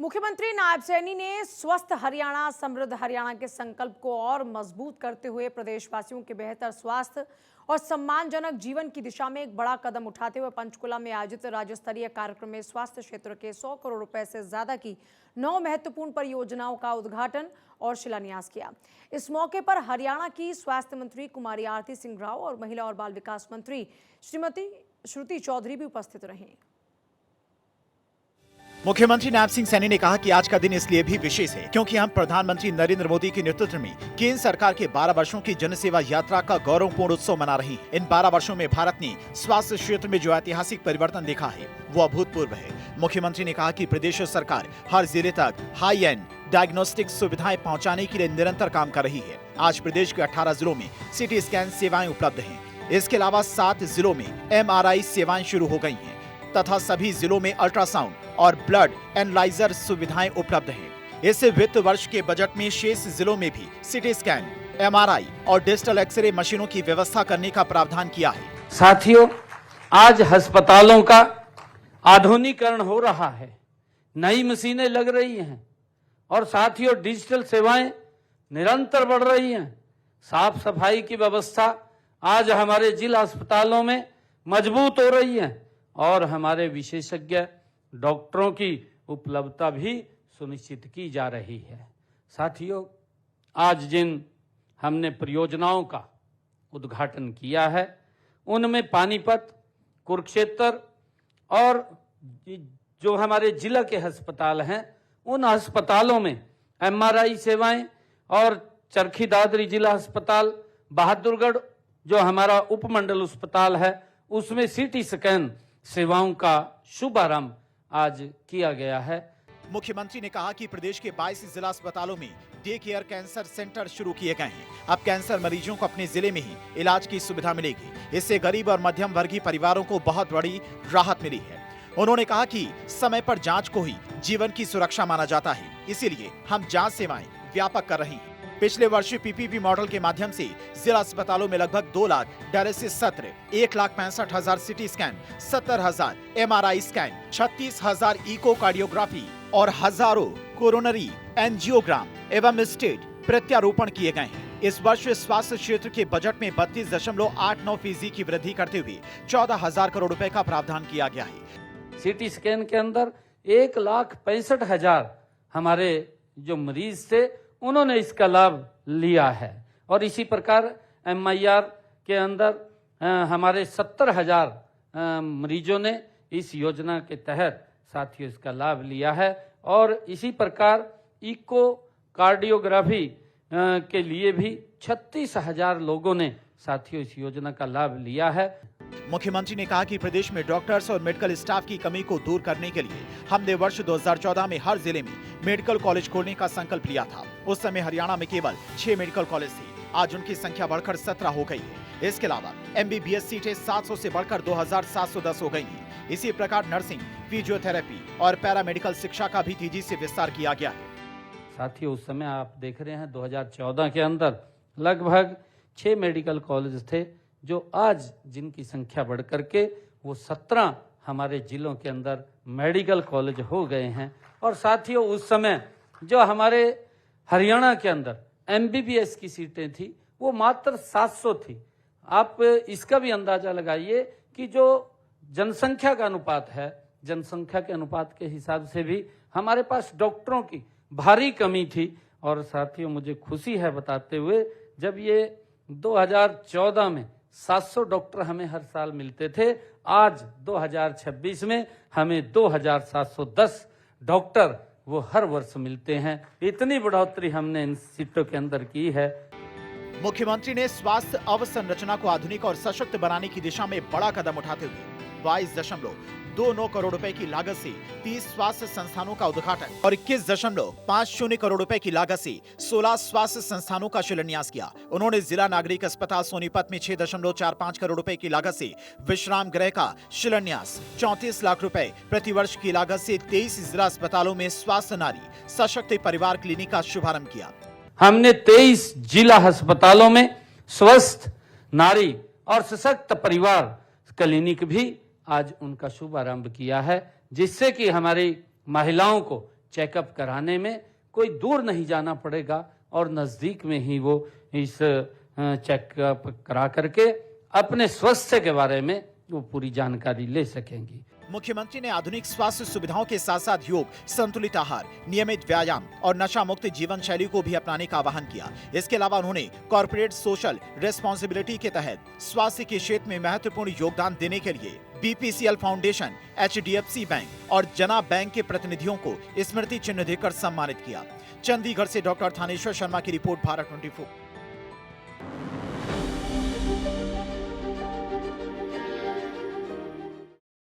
मुख्यमंत्री नायब सैनी ने स्वस्थ हरियाणा समृद्ध हरियाणा के संकल्प को और मजबूत करते हुए प्रदेशवासियों के बेहतर स्वास्थ्य और सम्मानजनक जीवन की दिशा में एक बड़ा कदम उठाते हुए पंचकुला में आयोजित राज्य स्तरीय कार्यक्रम में स्वास्थ्य क्षेत्र के 100 करोड़ रुपए से ज्यादा की 9 महत्वपूर्ण परियोजनाओं का उद्घाटन और शिलान्यास किया। इस मौके पर हरियाणा की स्वास्थ्य मंत्री कुमारी आरती सिंह राव और महिला और बाल विकास मंत्री श्रीमती श्रुति चौधरी भी उपस्थित रहे। मुख्यमंत्री नायब सिंह सैनी ने कहा कि आज का दिन इसलिए भी विशेष है क्योंकि हम प्रधानमंत्री नरेंद्र मोदी के नेतृत्व में केंद्र सरकार के 12 वर्षों की जनसेवा यात्रा का गौरवपूर्ण उत्सव मना रही है। इन 12 वर्षों में भारत ने स्वास्थ्य क्षेत्र में जो ऐतिहासिक परिवर्तन देखा है वो अभूतपूर्व है। मुख्यमंत्री ने कहा कि प्रदेश सरकार हर जिले तक हाई एंड डायग्नोस्टिक सुविधाएं पहुँचाने के लिए निरंतर काम कर रही है। आज प्रदेश के 18 जिलों में सिटी स्कैन सेवाएं उपलब्ध है। इसके अलावा 7 जिलों में MRI सेवाएं शुरू हो गयी है तथा सभी जिलों में अल्ट्रासाउंड और ब्लड एनालाइजर सुविधाएं उपलब्ध हैं। इस वित्त वर्ष के बजट में शेष जिलों में भी सिटी स्कैन, MRI और डिजिटल एक्सरे मशीनों की व्यवस्था करने का प्रावधान किया है। साथियों, आज अस्पतालों का आधुनिकीकरण हो रहा है, नई मशीनें लग रही हैं और साथियों डिजिटल सेवाएं निरंतर बढ़ रही हैं। साफ सफाई की व्यवस्था आज हमारे जिला अस्पतालों में मजबूत हो रही है और हमारे विशेषज्ञ डॉक्टरों की उपलब्धता भी सुनिश्चित की जा रही है। साथियों, आज जिन हमने परियोजनाओं का उद्घाटन किया है उनमें पानीपत, कुरुक्षेत्र और जो हमारे जिला के अस्पताल हैं उन अस्पतालों में MRI सेवाएं और चरखी दादरी जिला अस्पताल, बहादुरगढ़ जो हमारा उपमंडल अस्पताल है उसमें सिटी स्कैन सेवाओं का शुभारंभ आज किया गया है। मुख्यमंत्री ने कहा कि प्रदेश के 22 जिला अस्पतालों में डे केयर कैंसर सेंटर शुरू किए गए हैं। अब कैंसर मरीजों को अपने जिले में ही इलाज की सुविधा मिलेगी। इससे गरीब और मध्यम वर्गीय परिवारों को बहुत बड़ी राहत मिली है। उन्होंने कहा कि समय पर जांच को ही जीवन की सुरक्षा माना जाता है, इसीलिए हम जांच सेवाएं व्यापक कर रहे हैं। पिछले वर्ष PPP मॉडल के माध्यम से जिला अस्पतालों में लगभग 2 लाख डायलिसिस सत्र, 1,65,000 CT scan, 70,000 MRI scan, 36,000 echocardiography और हजारों कोरोनरी एंजियोग्राम एवं स्टेट प्रत्यारोपण किए गए हैं। इस वर्ष स्वास्थ्य क्षेत्र के बजट में 32.89% की वृद्धि करते हुए 14,000 करोड़ रुपए का प्रावधान किया गया है। सिटी स्कैन के अंदर 1,65,000 हमारे जो मरीज थे उन्होंने इसका लाभ लिया है और इसी प्रकार MIR के अंदर हमारे 70,000 मरीजों ने इस योजना के तहत साथियों इसका लाभ लिया है और इसी प्रकार इको कार्डियोग्राफी के लिए भी 36,000 लोगों ने साथियों इस योजना का लाभ लिया है। मुख्यमंत्री ने कहा कि प्रदेश में डॉक्टर्स और मेडिकल स्टाफ की कमी को दूर करने के लिए हमने वर्ष 2014 में हर जिले में मेडिकल कॉलेज खोलने का संकल्प लिया था। उस समय हरियाणा में केवल 6 मेडिकल कॉलेज थे, आज उनकी संख्या बढ़कर 17 हो गई है। इसके अलावा MBBS सीटें 700 से बढ़कर 2,710 हो गई हैं। इसी प्रकार नर्सिंग, फिजियोथेरेपी और पैरामेडिकल शिक्षा का भी तेजी से विस्तार किया गया है। साथियों, उस समय आप देख रहे हैं 2014 के अंदर लगभग 6 मेडिकल कॉलेज थे जो आज जिनकी संख्या बढ़ करके वो 17 हमारे जिलों के अंदर मेडिकल कॉलेज हो गए हैं। और साथियों, उस समय जो हमारे हरियाणा के अंदर MBBS की सीटें थी वो मात्र 700 थी। आप इसका भी अंदाजा लगाइए कि जो जनसंख्या का अनुपात है, जनसंख्या के अनुपात के हिसाब से भी हमारे पास डॉक्टरों की भारी कमी थी। और साथियों, मुझे खुशी है बताते हुए जब ये 2014 में 700 डॉक्टर हमें हर साल मिलते थे, आज 2026 में हमें 2,710 डॉक्टर वो हर वर्ष मिलते हैं। इतनी बढ़ोतरी हमने इन सीटों के अंदर की है। मुख्यमंत्री ने स्वास्थ्य अवसंरचना को आधुनिक और सशक्त बनाने की दिशा में बड़ा कदम उठाते हुए 22.29 करोड़ रुपए की लागत से 30 स्वास्थ्य संस्थानों का उद्घाटन और 21.50 करोड़ रुपए की लागत से 16 स्वास्थ्य संस्थानों का शिलान्यास किया। उन्होंने जिला नागरिक अस्पताल सोनीपत में 6.45 करोड़ रुपए की लागत से विश्राम गृह का शिलान्यास, 34 लाख रुपए प्रतिवर्ष की लागत से 23 जिला अस्पतालों में स्वास्थ्य नारी सशक्त परिवार क्लिनिक का शुभारंभ किया। हमने 23 जिला अस्पतालों में स्वस्थ नारी और सशक्त परिवार क्लिनिक भी आज उनका शुभारंभ किया है, जिससे कि हमारी महिलाओं को चेकअप कराने में कोई दूर नहीं जाना पड़ेगा और नज़दीक में ही वो इस चेकअप करा करके अपने स्वास्थ्य के बारे में वो पूरी जानकारी ले सकेंगी। मुख्यमंत्री ने आधुनिक स्वास्थ्य सुविधाओं के साथ साथ योग, संतुलित आहार, नियमित व्यायाम और नशा मुक्त जीवन शैली को भी अपनाने का आह्वान किया। इसके अलावा उन्होंने कॉर्पोरेट सोशल रिस्पॉन्सिबिलिटी के तहत स्वास्थ्य के क्षेत्र में महत्वपूर्ण योगदान देने के लिए BPCL फाउंडेशन, HDFC बैंक और जना बैंक के प्रतिनिधियों को स्मृति चिन्ह देकर सम्मानित किया। चंडीगढ़ से डॉक्टर थानेश्वर शर्मा की रिपोर्ट, भारत 24।